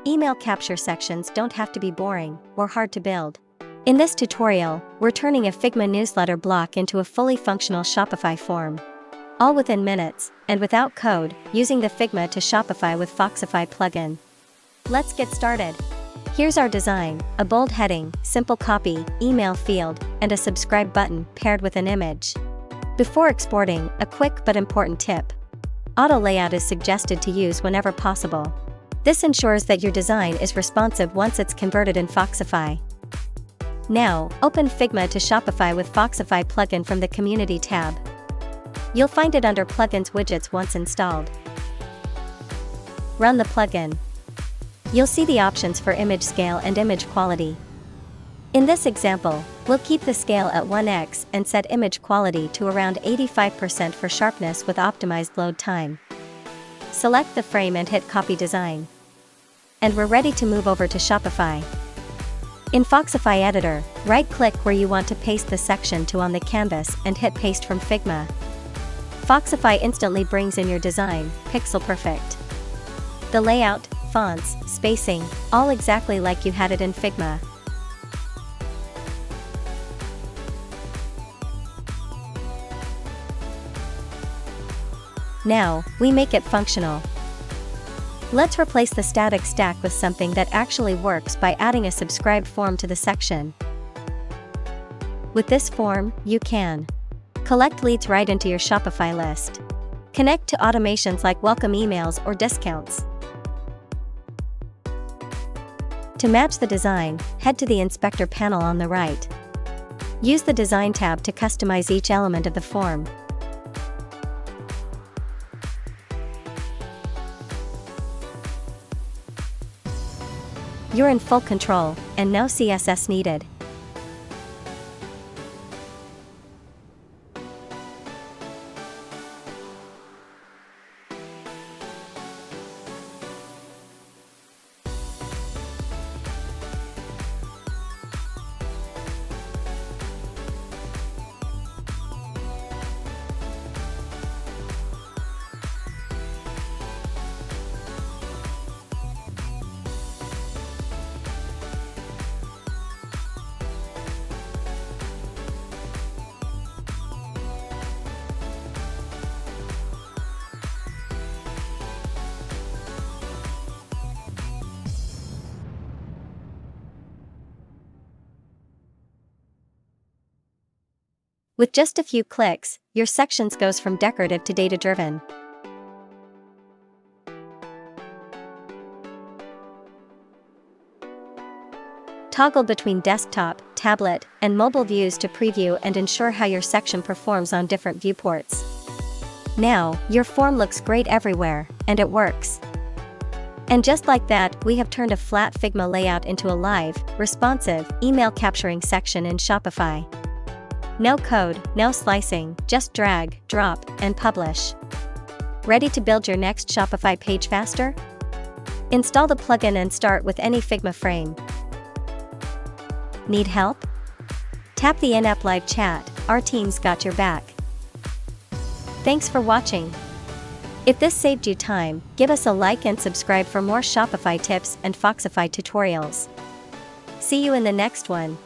email capture sections don't have to be boring or hard to build. In this tutorial, we're turning a Figma newsletter block into a fully functional Shopify form. All within minutes, and without code, using the Figma to Shopify with Foxify plugin. Let's get started. Here's our design: a bold heading, simple copy, email field, and a subscribe button paired with an image. Before exporting, a quick but important tip. Auto layout is suggested to use whenever possible. This ensures that your design is responsive once it's converted in Foxify. Now, open Figma to Shopify with Foxify plugin from the Community tab. You'll find it under Plugins widgets once installed. Run the plugin. You'll see the options for image scale and image quality. In this example, we'll keep the scale at 1x and set image quality to around 85% for sharpness with optimized load time. Select the frame and hit Copy Design. And we're ready to move over to Shopify. In Foxify Editor, right-click where you want to paste the section to on the canvas and hit Paste from Figma. Foxify instantly brings in your design, pixel perfect. The layout, fonts, spacing, all exactly like you had it in Figma. Now, we make it functional. Let's replace the static stack with something that actually works by adding a subscribed form to the section. With this form, you can collect leads right into your Shopify list, connect to automations like welcome emails or discounts. To match the design, head to the Inspector panel on the right. Use the Design tab to customize each element of the form. You're in full control, and no CSS needed. With just a few clicks, your sections goes from decorative to data-driven. Toggle between desktop, tablet, and mobile views to preview and ensure how your section performs on different viewports. Now, your form looks great everywhere, and it works. And just like that, we have turned a flat Figma layout into a live, responsive, email capturing section in Shopify. No code, no slicing, just drag, drop, and publish. Ready to build your next Shopify page faster? Install the plugin and start with any Figma frame. Need help? Tap the in-app live chat, our team's got your back. Thanks for watching. If this saved you time, give us a like and subscribe for more Shopify tips and Foxify tutorials. See you in the next one.